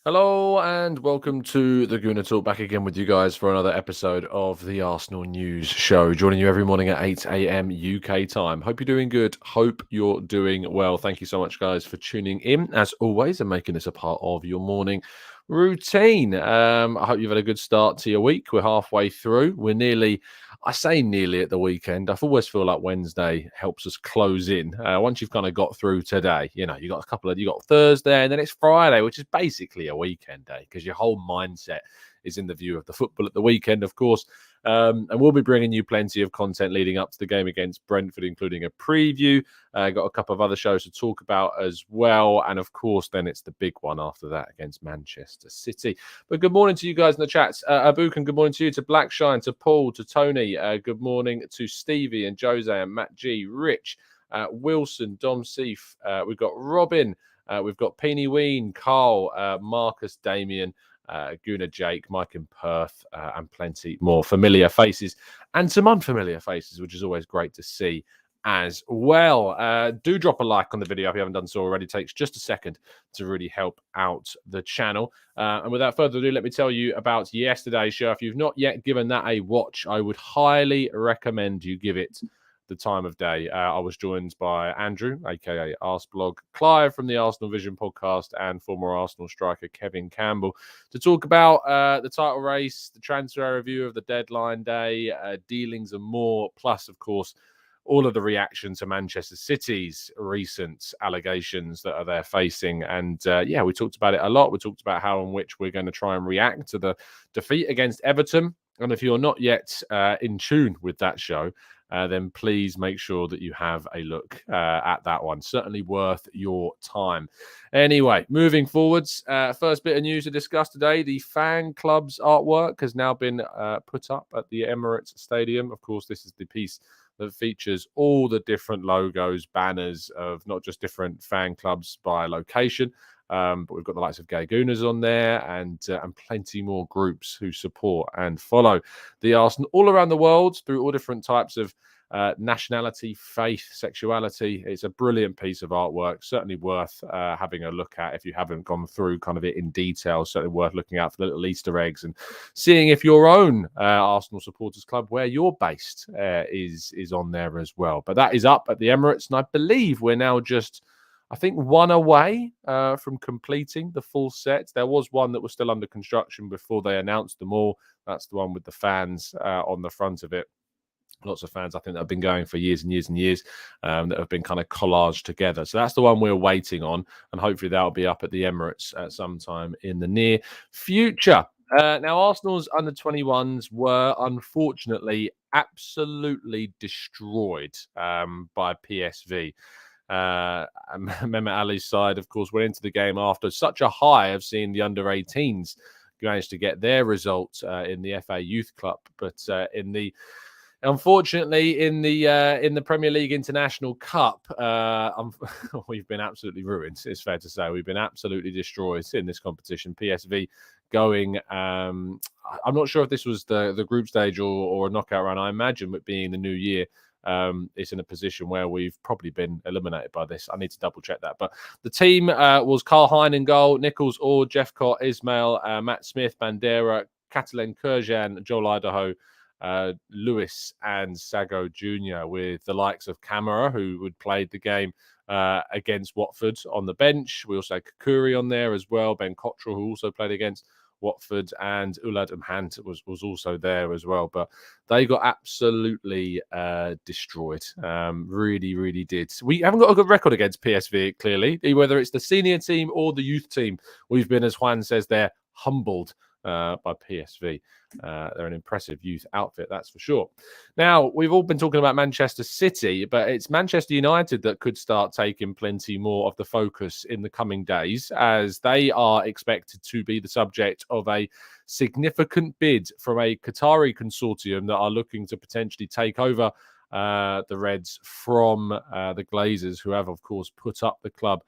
Hello and welcome to the Gooner Talk, back again with you guys for another episode of the Arsenal News Show. Joining you every morning at 8 a.m. UK time. Hope you're doing good. Hope you're doing well. Thank you so much, guys, for tuning in, as always, and making this a part of your morning routine. I hope you've had a good start to your week. We're halfway through. I say nearly at the weekend. I always feel like Wednesday helps us close in. Once you've kind of got through today, you got you got Thursday and then it's Friday, which is basically a weekend day because your whole mindset is in the view of the football at the weekend, of course. And we'll be bringing you plenty of content leading up to the game against Brentford, including a preview. Got a couple of other shows to talk about as well. And of course, then it's the big one after that against Manchester City. But good morning to you guys in the chats. Abukan, good morning to you, to Blackshine, to Paul, to Tony. Good morning to Stevie and Jose and Matt G, Rich, Wilson, Dom Seif. We've got Robin. We've got Peeny Ween, Carl, Marcus, Damien, Guna, Jake, Mike in Perth, and plenty more familiar faces and some unfamiliar faces, which is always great to see as well. Do drop a like on the video if you haven't done so already. It takes just a second to really help out the channel. And without further ado, let me tell you about yesterday's show. If you've not yet given that a watch, I would highly recommend you give it the time of day. I was joined by Andrew, aka Arseblog, Clive from the Arsenal Vision podcast, and former Arsenal striker Kevin Campbell to talk about the title race, the transfer review of the deadline day, dealings and more, plus, of course, all of the reaction to Manchester City's recent allegations that are they're facing. And we talked about it a lot. We talked about how in which we're going to try and react to the defeat against Everton. And if you're not yet in tune with that show, then please make sure that you have a look at that one. Certainly worth your time. Anyway, moving forwards, first bit of news to discuss today. The fan club's artwork has now been put up at the Emirates Stadium. Of course, this is the piece that features all the different logos, banners of not just different fan clubs by location, but we've got the likes of Gay Gooners on there and plenty more groups who support and follow the Arsenal all around the world through all different types of nationality, faith, sexuality. It's a brilliant piece of artwork, certainly worth having a look at if you haven't gone through kind of it in detail. Certainly worth looking out for the little Easter eggs and seeing if your own Arsenal supporters club where you're based is on there as well. But that is up at the Emirates, and I believe we're now just, I think, one away from completing the full set. There was one that was still under construction before they announced them all. That's the one with the fans on the front of it. Lots of fans, I think, that have been going for years and years and years that have been kind of collaged together. So that's the one we're waiting on, and hopefully that'll be up at the Emirates at some time in the near future. Now, Arsenal's under-21s were unfortunately absolutely destroyed by PSV. Mehmet Ali's side, of course, went into the game after such a high of seeing the under-18s managed to get their result in the FA Youth Cup, but unfortunately, in the Premier League International Cup, we've been absolutely ruined. It's fair to say we've been absolutely destroyed in this competition. PSV going. I'm not sure if this was the group stage or a knockout round. I imagine it being the new year. It's in a position where we've probably been eliminated by this. I need to double check that. But the team was Carl Hein in goal, Nichols, Ord, Jeffcott, Ismail, Matt Smith, Bandera, Catalan Kurjan, Joel Idaho, Lewis and Sago Jr., with the likes of Camara, who would played the game against Watford on the bench. We also had Kakuri on there as well, Ben Cottrell, who also played against Watford, and Ulad Mhant was also there as well. But they got absolutely destroyed. Really, really did. We haven't got a good record against PSV, clearly, whether it's the senior team or the youth team. We've been, as Juan says there, humbled by PSV. They're an impressive youth outfit, that's for sure. Now, we've all been talking about Manchester City, but it's Manchester United that could start taking plenty more of the focus in the coming days, as they are expected to be the subject of a significant bid from a Qatari consortium that are looking to potentially take over the Reds from the Glazers, who have, of course, put up the club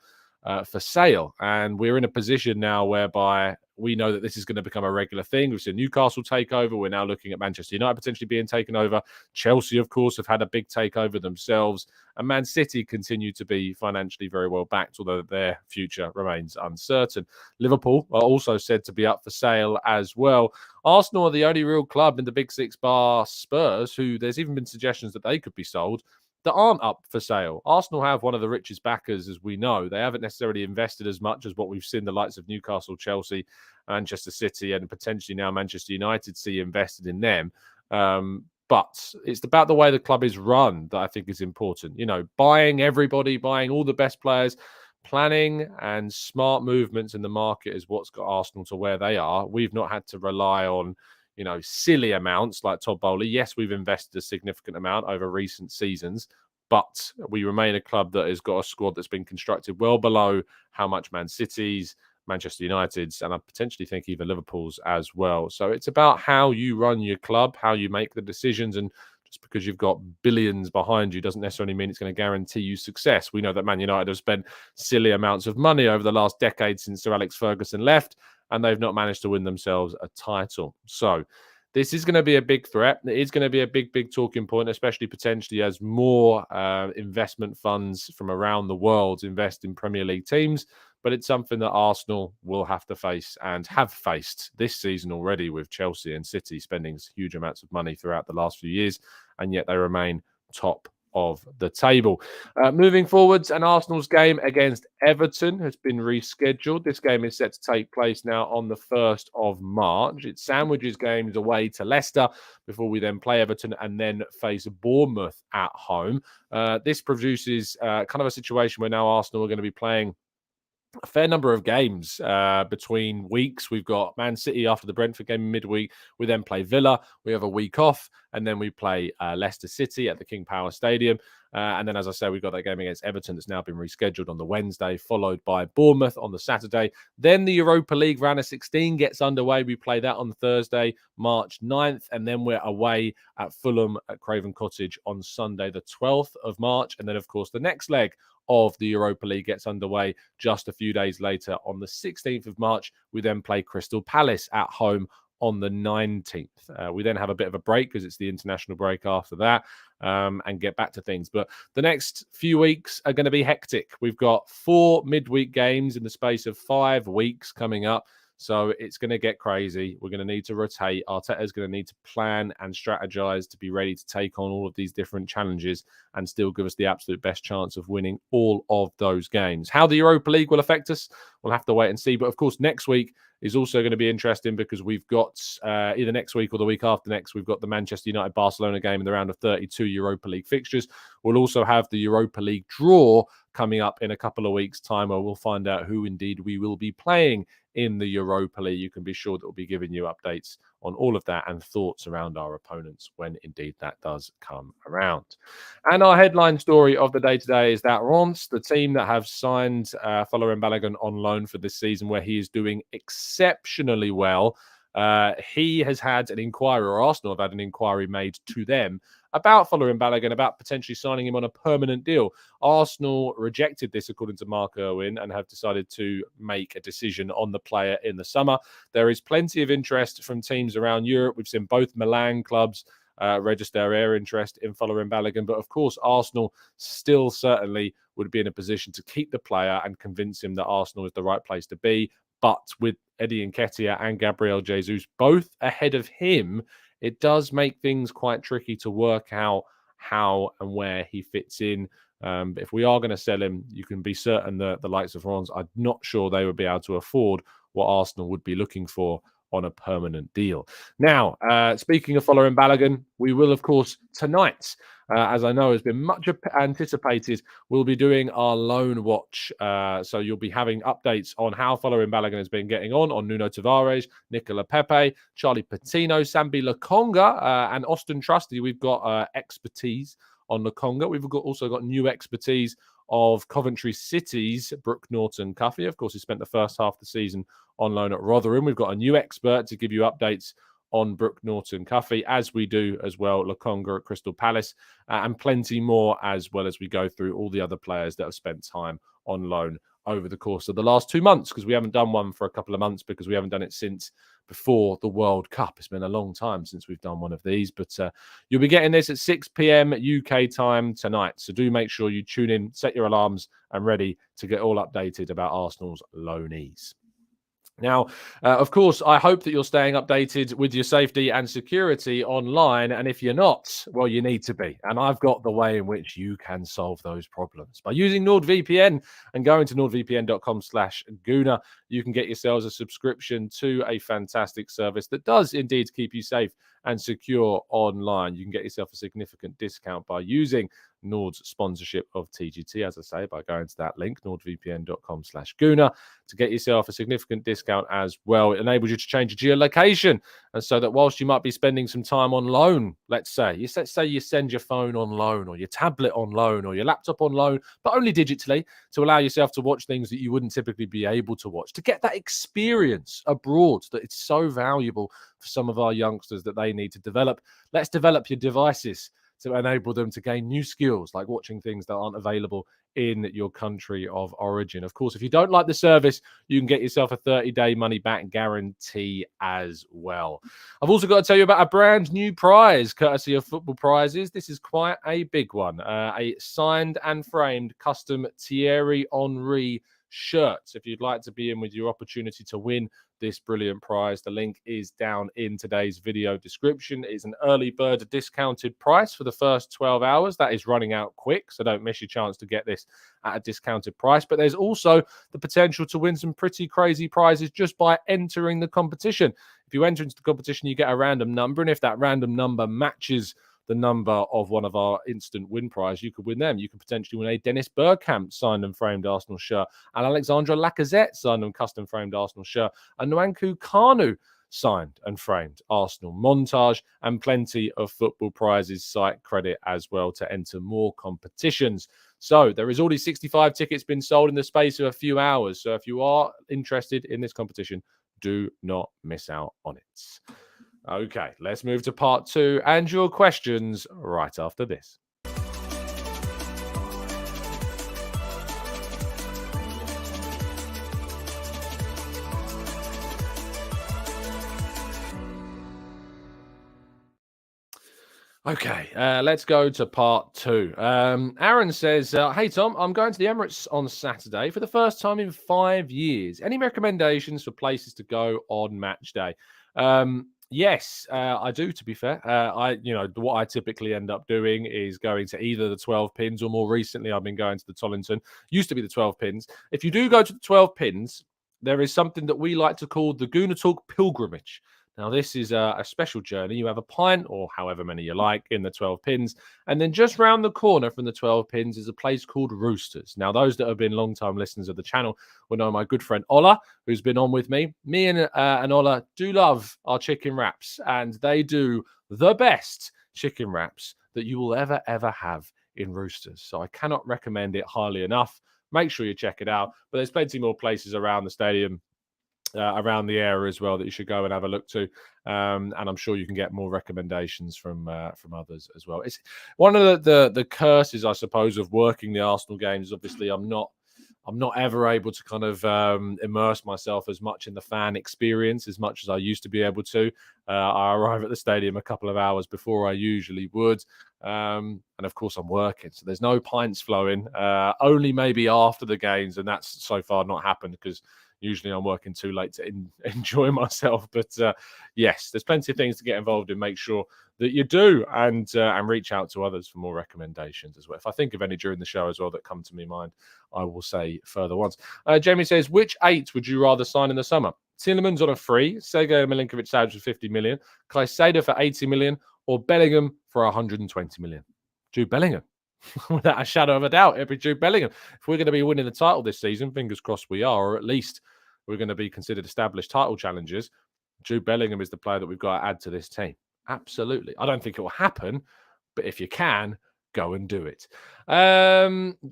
for sale. And we're in a position now whereby we know that this is going to become a regular thing. We've seen Newcastle take over. We're now looking at Manchester United potentially being taken over. Chelsea, of course, have had a big takeover themselves. And Man City continue to be financially very well backed, although their future remains uncertain. Liverpool are also said to be up for sale as well. Arsenal are the only real club in the Big Six bar Spurs, who there's even been suggestions that they could be sold, that aren't up for sale. Arsenal have one of the richest backers, as we know. They haven't necessarily invested as much as what we've seen the likes of Newcastle, Chelsea, Manchester City, and potentially now Manchester United see invested in them. But it's about the way the club is run that I think is important. You know, buying everybody, buying all the best players, planning and smart movements in the market is what's got Arsenal to where they are. We've not had to rely on, you know, silly amounts like Todd Bowley. Yes, we've invested a significant amount over recent seasons, but we remain a club that has got a squad that's been constructed well below how much Man City's, Manchester United's, and I potentially think even Liverpool's as well. So it's about how you run your club, how you make the decisions, and just because you've got billions behind you doesn't necessarily mean it's going to guarantee you success. We know that Man United have spent silly amounts of money over the last decade since Sir Alex Ferguson left, and they've not managed to win themselves a title. So this is going to be a big threat. It is going to be a big talking point, especially potentially as more investment funds from around the world invest in Premier League teams. But it's something that Arsenal will have to face and have faced this season already, with Chelsea and City spending huge amounts of money throughout the last few years, and yet they remain top of the table. Moving forwards, and Arsenal's game against Everton has been rescheduled. This game is set to take place now on the 1st of March. It sandwiches games away to Leicester before we then play Everton and then face Bournemouth at home. This produces kind of a situation where now Arsenal are going to be playing a fair number of games between weeks. We've got Man City after the Brentford game midweek. We then play Villa. We have a week off, and then we play Leicester City at the King Power Stadium. And then, as I say, we've got that game against Everton that's now been rescheduled on the Wednesday, followed by Bournemouth on the Saturday. Then the Europa League round of 16 gets underway. We play that on Thursday, March 9th, and then we're away at Fulham at Craven Cottage on Sunday, the 12th of March. And then, of course, the next leg of the Europa League gets underway just a few days later on the 16th of March. We then play Crystal Palace at home on the 19th. We then have a bit of a break because it's the international break after that, and get back to things. But the next few weeks are going to be hectic. We've got 4 midweek games in the space of 5 weeks coming up. So it's going to get crazy. We're going to need to rotate. Arteta's going to need to plan and strategize to be ready to take on all of these different challenges and still give us the absolute best chance of winning all of those games. How the Europa League will affect us, we'll have to wait and see. But of course, next week is also going to be interesting because we've got either next week or the week after next, we've got the Manchester United-Barcelona game in the round of 32 Europa League fixtures. We'll also have the Europa League draw coming up in a couple of weeks' time, where we'll find out who indeed we will be playing in the Europa League. You can be sure that we'll be giving you updates on all of that and thoughts around our opponents when indeed that does come around. And our headline story of the day today is that Reims, the team that have signed Folarin Balogun on loan for this season, where he is doing exceptionally well. He has had an inquiry, or Arsenal have had an inquiry made to them about Folarin Balogun, about potentially signing him on a permanent deal. Arsenal rejected this, according to Mark Irwin, and have decided to make a decision on the player in the summer. There is plenty of interest from teams around Europe. We've seen both Milan clubs register their interest in Folarin Balogun, but of course Arsenal still certainly would be in a position to keep the player and convince him that Arsenal is the right place to be. But with Eddie Nketiah and Gabriel Jesus both ahead of him, it does make things quite tricky to work out how and where he fits in. But if we are going to sell him, you can be certain that the likes of Reims, I'm not sure they would be able to afford what Arsenal would be looking for on a permanent deal. Now, speaking of Folarin Balogun, we will, of course, tonight, as I know has been much anticipated, we'll be doing our loan watch. So you'll be having updates on how Folarin Balogun has been getting on Nuno Tavares, Nicola Pepe, Charlie Patino, Sambi Lokonga, and Austin Trusty. We've got expertise on Lokonga. We've also got new expertise of Coventry City's Brooke Norton-Cuffy. Of course, he spent the first half of the season on loan at Rotherham. We've got a new expert to give you updates on Brooke Norton-Cuffy, as we do as well Lokonga at Crystal Palace, and plenty more as well as we go through all the other players that have spent time on loan over the course of the last 2 months, because we haven't done one for a couple of months because we haven't done it since before the World Cup. It's been a long time since we've done one of these, but you'll be getting this at 6 p.m. UK time tonight. So do make sure you tune in, set your alarms, and ready to get all updated about Arsenal's loanees. Now, of course, I hope that you're staying updated with your safety and security online. And if you're not, well, you need to be. And I've got the way in which you can solve those problems. By using NordVPN and going to nordvpn.com/Gooner, you can get yourselves a subscription to a fantastic service that does indeed keep you safe and secure online. You can get yourself a significant discount by using Nord's sponsorship of TGT, as I say, by going to that link, nordvpn.com/Gooner, to get yourself a significant discount as well. It enables you to change your geolocation, and so that whilst you might be spending some time on loan, let's say you send your phone on loan, or your tablet on loan, or your laptop on loan, but only digitally, to allow yourself to watch things that you wouldn't typically be able to watch, to get that experience abroad that it's so valuable for some of our youngsters that they need to develop. Let's develop your devices to enable them to gain new skills, like watching things that aren't available in your country of origin. Of course, if you don't like the service, you can get yourself a 30-day money-back guarantee as well. I've also got to tell you about a brand new prize, courtesy of Football Prizes. This is quite a big one, a signed and framed custom Thierry Henry shirt. If you'd like to be in with your opportunity to win this brilliant prize, the link is down in today's video description. It's an early bird discounted price for the first 12 hours. That is running out quick, so don't miss your chance to get this at a discounted price. But there's also the potential to win some pretty crazy prizes just by entering the competition. If you enter into the competition, you get a random number, and if that random number matches the number of one of our instant win prize, you could win them. You could potentially win a Dennis Bergkamp signed and framed Arsenal shirt, an Alexandre Lacazette signed and custom framed Arsenal shirt, a Nwankwo Kanu signed and framed Arsenal montage, and plenty of Football Prizes site credit as well to enter more competitions. So there is already 65 tickets been sold in the space of a few hours. So if you are interested in this competition, do not miss out on it. Okay, let's move to part 2 and your questions right after this. Okay, let's go to part 2. Aaron says, hey, Tom, I'm going to the Emirates on Saturday for the first time in 5 years. Any recommendations for places to go on match day? Yes, I do, to be fair. What I typically end up doing is going to either the 12 pins, or more recently, I've been going to the Tollington. Used to be the 12 pins. If you do go to the 12 pins, there is something that we like to call the Gooner Talk Pilgrimage. Now, this is a special journey. You have a pint, or however many you like, in the 12 pins. And then just round the corner from the 12 pins is a place called Roosters. Now, those that have been long-time listeners of the channel will know my good friend Ola, who's been on with me. Me and Ola do love our chicken wraps, and they do the best chicken wraps that you will ever have in Roosters. So I cannot recommend it highly enough. Make sure you check it out. But there's plenty more places around the stadium, around the area as well, that you should go and have a look to, and I'm sure you can get more recommendations from others as well. It's one of the curses, I suppose, of working the Arsenal games. Obviously, I'm not ever able to kind of immerse myself as much in the fan experience as much as I used to be able to. I arrive at the stadium a couple of hours before I usually would. And of course, I'm working, so there's no pints flowing, only maybe after the games. And that's so far not happened, because usually I'm working too late to enjoy myself. But yes, there's plenty of things to get involved in. Make sure that you do, and reach out to others for more recommendations as well. If I think of any during the show as well that come to me mind, I will say further ones. Jamie says, which 8 would you rather sign in the summer? Tielemans on a free, Sergej Milinkovic-Savic for 50 million, Caicedo for 80 million, or Bellingham for 120 million? Jude Bellingham. Without a shadow of a doubt, it'd be Jude Bellingham. If we're going to be winning the title this season, fingers crossed we are, or at least we're going to be considered established title challengers, Jude Bellingham is the player that we've got to add to this team. Absolutely. I don't think it will happen, but if you can, go and do it.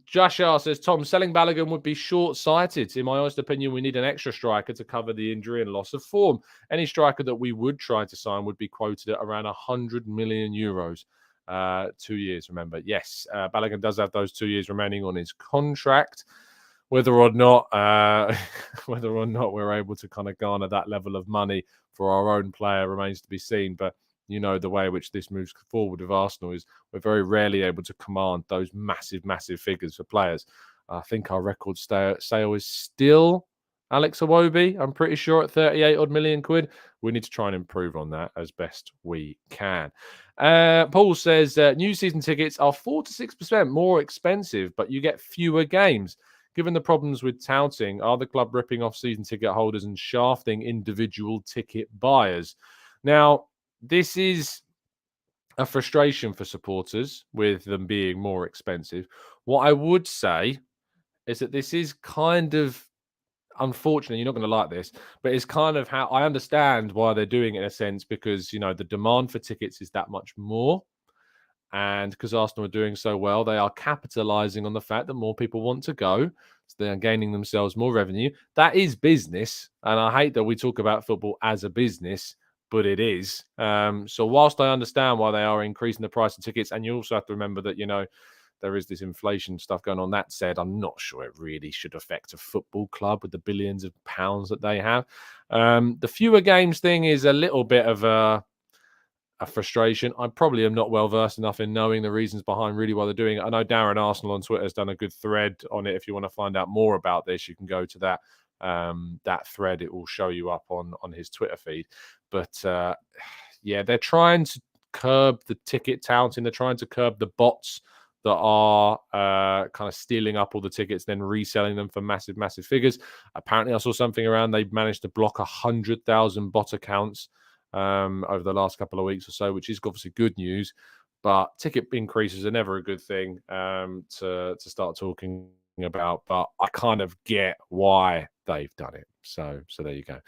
Joshua says, Tom, selling Balogun would be short-sighted. In my honest opinion, we need an extra striker to cover the injury and loss of form. Any striker that we would try to sign would be quoted at around 100 million euros. 2 years, remember. Yes, Balogun does have those 2 years remaining on his contract. whether or not whether or not we're able to kind of garner that level of money for our own player remains to be seen. But you know, the way in which this moves forward with Arsenal is we're very rarely able to command those massive figures for players. I think our record sale is still Alex Iwobi, I'm pretty sure, at 38 odd million quid. We need to try and improve on that as best we can. Paul says new season tickets are 4 to 6% more expensive, but you get fewer games. Given the problems with touting, are the club ripping off season ticket holders and shafting individual ticket buyers? Now, this is a frustration for supporters with them being more expensive. What I would say is that this is kind of, unfortunately, you're not going to like this, but it's kind of how I understand why they're doing it in a sense, because, you know, the demand for tickets is that much more. And because Arsenal are doing so well, they are capitalizing on the fact that more people want to go. So they are gaining themselves more revenue. That is business. And I hate that we talk about football as a business, but it is. So whilst I understand why they are increasing the price of tickets, and you also have to remember that, you know, there is this inflation stuff going on. That said, I'm not sure it really should affect a football club with the billions of pounds that they have. The fewer games thing is a little bit of a frustration. I probably am not well versed enough in knowing the reasons behind really why they're doing it. I know Darren Arsenal on Twitter has done a good thread on it. If you want to find out more about this, you can go to that thread. It will show you up on his Twitter feed. But yeah, they're trying to curb the ticket touting. They're trying to curb the bots that are kind of stealing up all the tickets, then reselling them for massive figures. Apparently, I saw something around they've managed to block 100,000 bot accounts over the last couple of weeks or so, which is obviously good news. But ticket increases are never a good thing to start talking about. But I kind of get why they've done it. So there you go.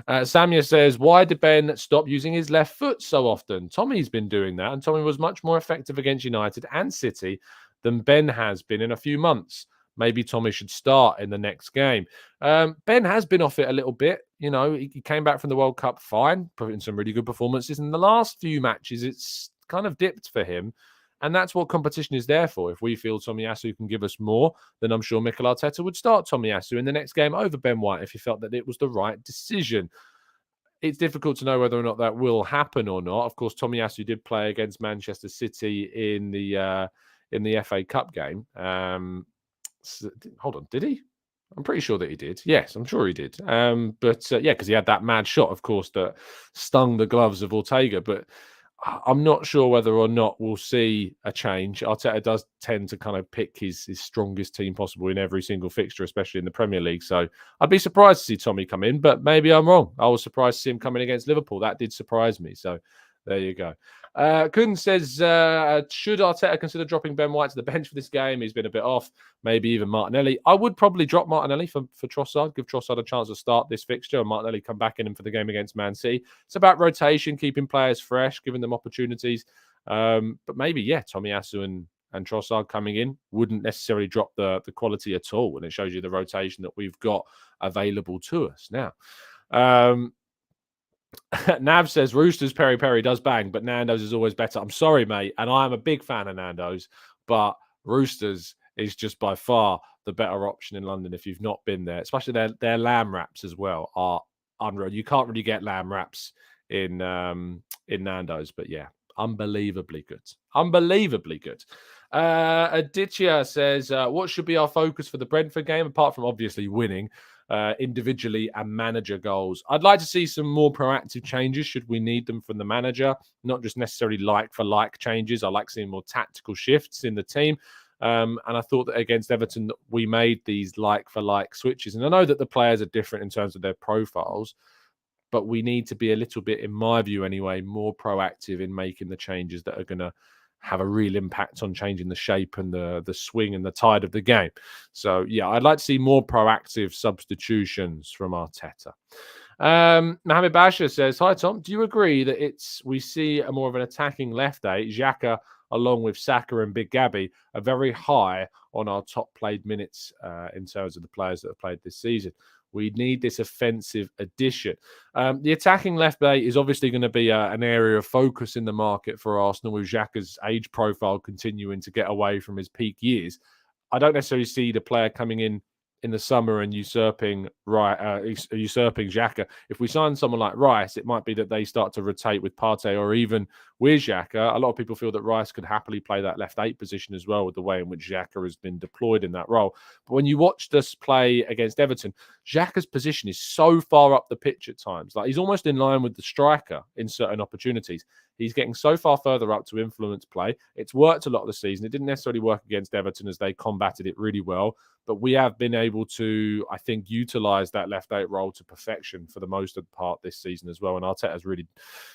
Samia says, why did Ben stop using his left foot so often? Tommy's been doing that, and Tommy was much more effective against United and City than Ben has been in a few months. Maybe Tommy should start in the next game. Ben has been off it a little bit. You know, he came back from the World Cup fine, put in some really good performances. In the last few matches, it's kind of dipped for him. And that's what competition is there for. If we feel Tomiyasu can give us more, then I'm sure Mikel Arteta would start Tomiyasu in the next game over Ben White if he felt that it was the right decision. It's difficult to know whether or not that will happen or not. Of course, Tomiyasu did play against Manchester City in the FA Cup game. Hold on, did he? I'm pretty sure that he did. Yes, I'm sure he did. Yeah, because he had that mad shot, of course, that stung the gloves of Ortega. But I'm not sure whether or not we'll see a change. Arteta does tend to kind of pick his strongest team possible in every single fixture, especially in the Premier League. So I'd be surprised to see Tommy come in, but maybe I'm wrong. I was surprised to see him come in against Liverpool. That did surprise me. So there you go. Kun says, should Arteta consider dropping Ben White to the bench for this game? He's been a bit off. Maybe even Martinelli. I would probably drop Martinelli for Trossard, give Trossard a chance to start this fixture, and Martinelli come back in for the game against Man City. It's about rotation, keeping players fresh, giving them opportunities. But maybe, yeah, Tomiyasu and Trossard coming in wouldn't necessarily drop the quality at all. And it shows you the rotation that we've got available to us now. Nav says Roosters peri peri does bang, but Nando's is always better. I'm sorry, mate, and I am a big fan of Nando's, but Roosters is just by far the better option in London if you've not been there. Especially their lamb wraps as well are unreal. You can't really get lamb wraps in Nando's, but yeah, unbelievably good. Unbelievably good. Aditya says, what should be our focus for the Brentford game, apart from obviously winning? Individually and manager goals. I'd like to see some more proactive changes should we need them from the manager, not just necessarily like for like changes. I like seeing more tactical shifts in the team. And I thought that against Everton, we made these like for like switches. And I know that the players are different in terms of their profiles, but we need to be a little bit, in my view anyway, more proactive in making the changes that are going to have a real impact on changing the shape and the swing and the tide of the game. So, yeah, I'd like to see more proactive substitutions from Arteta. Mohamed Basha says, hi, Tom. Do you agree that we see a more of an attacking left eight? Xhaka, along with Saka and Big Gabby, are very high on our top played minutes in terms of the players that have played this season. We need this offensive addition. The attacking left eight is obviously going to be an area of focus in the market for Arsenal, with Xhaka's age profile continuing to get away from his peak years. I don't necessarily see the player coming in in the summer and usurping Xhaka. If we sign someone like Rice, it might be that they start to rotate with Partey or even with Xhaka. A lot of people feel that Rice could happily play that left 8 position as well with the way in which Xhaka has been deployed in that role. But when you watched us play against Everton, Xhaka's position is so far up the pitch at times. Like, he's almost in line with the striker in certain opportunities. He's getting so far further up to influence play. It's worked a lot of the season. It didn't necessarily work against Everton as they combated it really well. But we have been able to, I think, utilize that left 8 role to perfection for the most of the part this season as well. And Arteta's really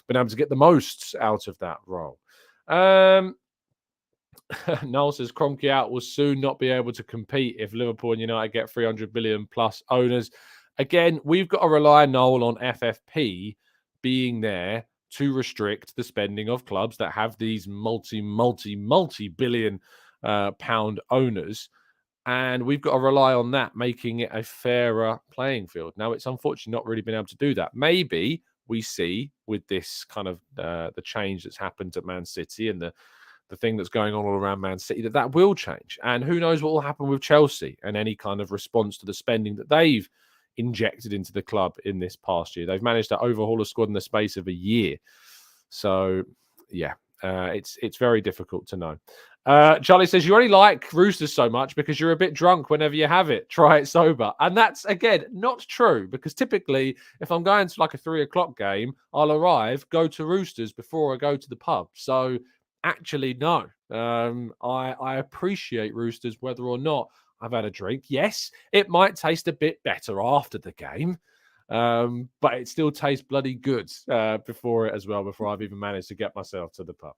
been able to get the most out of that role. Noel says Kroenke out will soon not be able to compete if Liverpool and United get 300 billion plus owners. Again, we've got to rely, Noel, on FFP being there to restrict the spending of clubs that have these multi-billion pound owners. And we've got to rely on that, making it a fairer playing field. Now, it's unfortunately not really been able to do that. Maybe we see with this kind of the change that's happened at Man City and the thing that's going on all around Man City, that will change. And who knows what will happen with Chelsea and any kind of response to the spending that they've injected into the club in this past year. They've managed to overhaul a squad in the space of a year. So, yeah, it's very difficult to know. Charlie says, you only like Roosters so much because you're a bit drunk whenever you have it. Try it sober. And that's, again, not true, because typically if I'm going to like a 3 o'clock game, I'll arrive, go to Roosters before I go to the pub. So actually, no. I appreciate Roosters whether or not I've had a drink. Yes, it might taste a bit better after the game. But it still tastes bloody good before it as well, before I've even managed to get myself to the pub.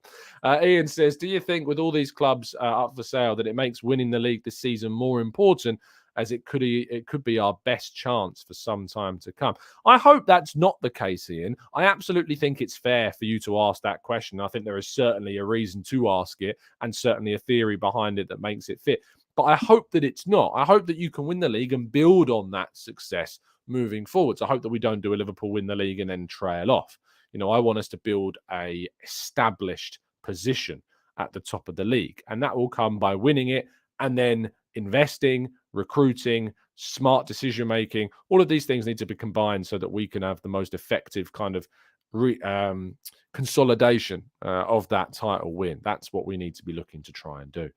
Ian says, do you think with all these clubs up for sale that it makes winning the league this season more important, as it could be our best chance for some time to come? I hope that's not the case, Ian. I absolutely think it's fair for you to ask that question. I think there is certainly a reason to ask it and certainly a theory behind it that makes it fit. But I hope that it's not. I hope that you can win the league and build on that success moving forwards. I hope that we don't do a Liverpool win the league and then trail off. I want us to build a established position at the top of the league, and that will come by winning it and then investing, recruiting, smart decision making. All of these things need to be combined so that we can have the most effective kind of consolidation of that title win. That's what we need to be looking to try and do.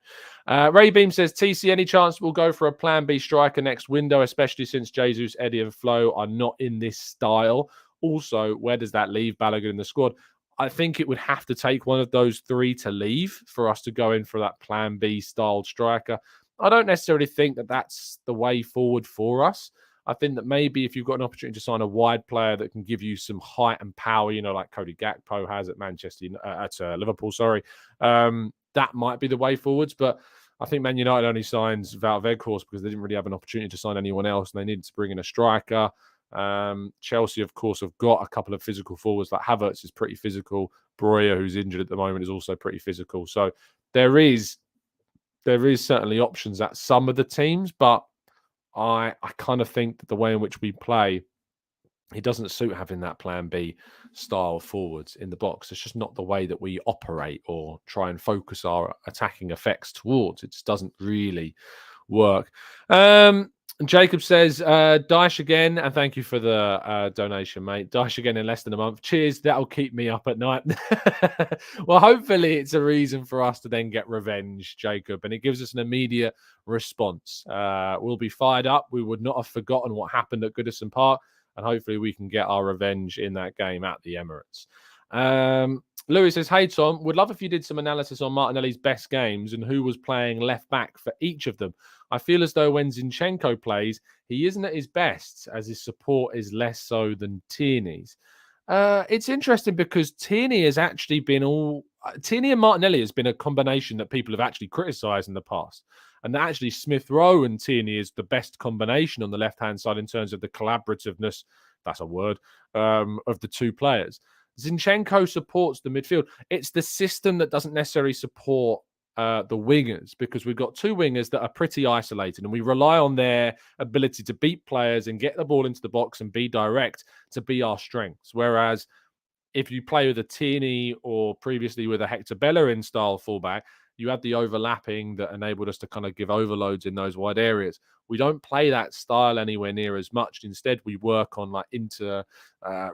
Ray Beam says, TC, any chance we'll go for a plan B striker next window, especially since Jesus, Eddie and Flo are not in this style? Also, where does that leave Balogun in the squad? I think it would have to take one of those 3 to leave for us to go in for that plan B style striker. I don't necessarily think that that's the way forward for us. I think that maybe if you've got an opportunity to sign a wide player that can give you some height and power, like Cody Gakpo has at Liverpool, that might be the way forwards. But I think Man United only signs Wout Weghorst because they didn't really have an opportunity to sign anyone else, and they needed to bring in a striker. Chelsea, of course, have got a couple of physical forwards. Like Havertz is pretty physical. Breuer, who's injured at the moment, is also pretty physical. So there is certainly options at some of the teams, but I kind of think that the way in which we play, it doesn't suit having that plan B style forwards in the box. It's just not the way that we operate or try and focus our attacking effects towards. It just doesn't really work. Jacob says, Daesh again, and thank you for the donation, mate. Daesh again in less than a month. Cheers. That'll keep me up at night. Well, hopefully it's a reason for us to then get revenge, Jacob, and it gives us an immediate response. We'll be fired up. We would not have forgotten what happened at Goodison Park, and hopefully we can get our revenge in that game at the Emirates. Louis says, hey, Tom, would love if you did some analysis on Martinelli's best games and who was playing left back for each of them. I feel as though when Zinchenko plays, he isn't at his best, as his support is less so than Tierney's. It's interesting because Tierney has actually been Tierney and Martinelli has been a combination that people have actually criticised in the past. And that actually Smith Rowe and Tierney is the best combination on the left-hand side in terms of the collaborativeness, that's a word, of the two players. Zinchenko supports the midfield. It's the system that doesn't necessarily support the wingers, because we've got two wingers that are pretty isolated and we rely on their ability to beat players and get the ball into the box and be direct to be our strengths. Whereas if you play with a Tierney or previously with a Hector Bellerin style fullback, you had the overlapping that enabled us to kind of give overloads in those wide areas. We don't play that style anywhere near as much. Instead, we work on like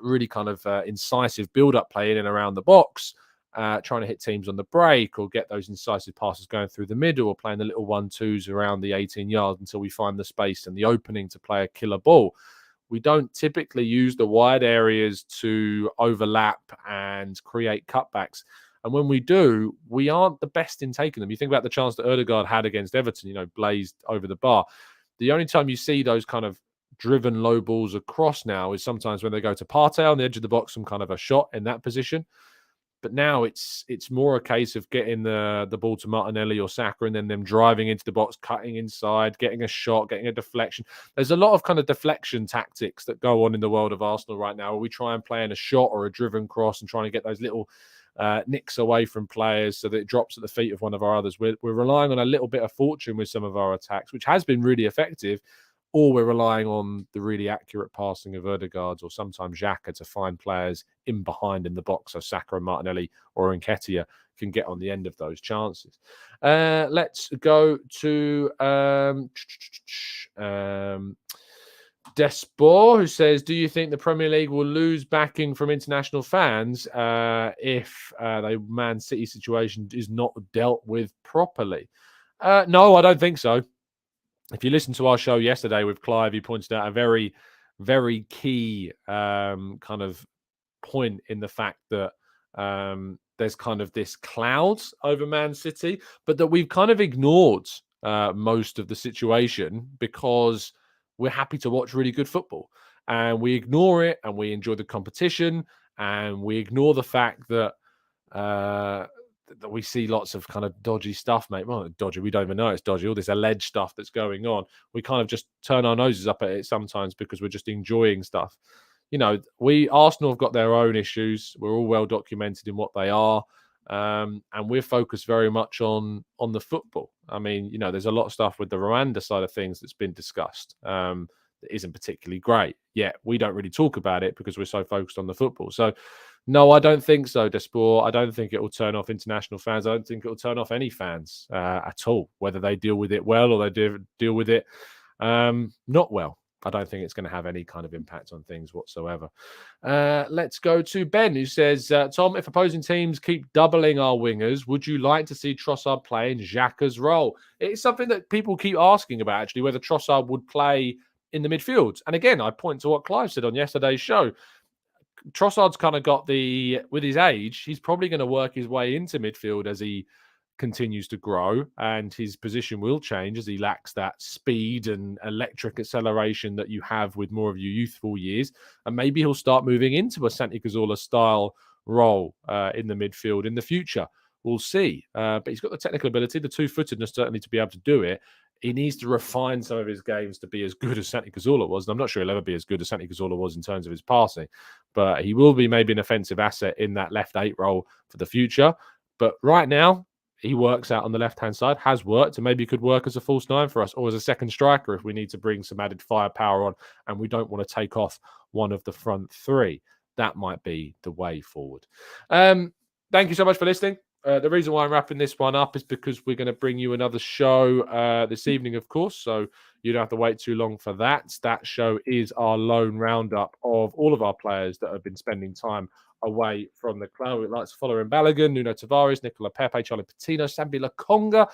really kind of incisive build-up play in and around the box, trying to hit teams on the break or get those incisive passes going through the middle, or playing the little 1-2s around the 18 yards until we find the space and the opening to play a killer ball. We don't typically use the wide areas to overlap and create cutbacks. And when we do, we aren't the best in taking them. You think about the chance that Ødegaard had against Everton, blazed over the bar. The only time you see those kind of driven low balls across now is sometimes when they go to Partey on the edge of the box, some kind of a shot in that position. But now it's more a case of getting the ball to Martinelli or Saka and then them driving into the box, cutting inside, getting a shot, getting a deflection. There's a lot of kind of deflection tactics that go on in the world of Arsenal right now, where we try and play in a shot or a driven cross and trying to get those little nicks away from players so that it drops at the feet of one of our others. We're relying on a little bit of fortune with some of our attacks, which has been really effective, or we're relying on the really accurate passing of Ødegaard or sometimes Xhaka to find players in behind in the box so Saka and Martinelli or Nketiah can get on the end of those chances. Let's go to Despor, who says, do you think the Premier League will lose backing from international fans if the Man City situation is not dealt with properly? No, I don't think so. If you listen to our show yesterday with Clive, he pointed out a very, very key kind of point in the fact that there's kind of this cloud over Man City, but that we've kind of ignored most of the situation because we're happy to watch really good football. And we ignore it and we enjoy the competition and we ignore the fact that that we see lots of kind of dodgy stuff, mate. Well, dodgy, we don't even know it's dodgy. All this alleged stuff that's going on. We kind of just turn our noses up at it sometimes because we're just enjoying stuff. Arsenal have got their own issues. We're all well documented in what they are. And we're focused very much on the football. I mean, there's a lot of stuff with the Rwanda side of things that's been discussed that isn't particularly great. Yet we don't really talk about it because we're so focused on the football. So, no, I don't think so, Despor. I don't think it will turn off international fans. I don't think it will turn off any fans at all, whether they deal with it well or they deal with it not well. I don't think it's going to have any kind of impact on things whatsoever. Let's go to Ben, who says, Tom, if opposing teams keep doubling our wingers, would you like to see Trossard play in Xhaka's role? It's something that people keep asking about, actually, whether Trossard would play in the midfield. And again, I point to what Clive said on yesterday's show. Trossard's kind of got with his age, he's probably going to work his way into midfield as he continues to grow, and his position will change as he lacks that speed and electric acceleration that you have with more of your youthful years. And maybe he'll start moving into a Santi Cazorla style role in the midfield in the future. We'll see. But he's got the technical ability, the two-footedness certainly to be able to do it. He needs to refine some of his games to be as good as Santi Cazorla was. And I'm not sure he'll ever be as good as Santi Cazorla was in terms of his passing. But he will be maybe an offensive asset in that left 8 role for the future. But right now, he works out on the left-hand side, has worked, and maybe could work as a false 9 for us or as a second striker if we need to bring some added firepower on and we don't want to take off one of the front 3. That might be the way forward. Thank you so much for listening. The reason why I'm wrapping this one up is because we're going to bring you another show this evening, of course, so you don't have to wait too long for that. That show is our loan roundup of all of our players that have been spending time away from the club. We'd like to Folarin Balogun, Nuno Tavares, Nicola Pepe, Charlie Patino, Sambi Lokonga.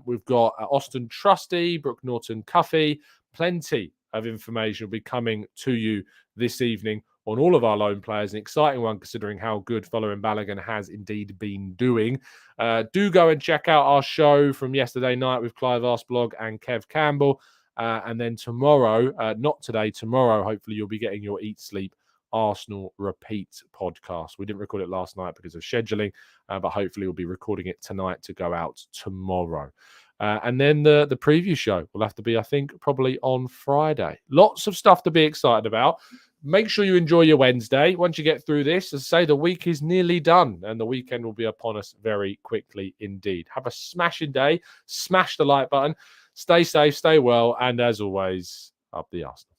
We've got Austin Trusty, Brooke Norton Cuffy. Plenty of information will be coming to you this evening on all of our loan players. An exciting one considering how good Folarin Balogun has indeed been doing. Do go and check out our show from yesterday night with Clive Arseblog and Kev Campbell. And then tomorrow, not today, tomorrow, hopefully you'll be getting your Eat Sleep Arsenal Repeat podcast. We didn't record it last night because of scheduling, but hopefully we'll be recording it tonight to go out tomorrow. And then the preview show will have to be, I think, probably on Friday. Lots of stuff to be excited about. Make sure you enjoy your Wednesday. Once you get through this, as I say, the week is nearly done and the weekend will be upon us very quickly indeed. Have a smashing day. Smash the like button. Stay safe, stay well, and as always, up the Arsenal.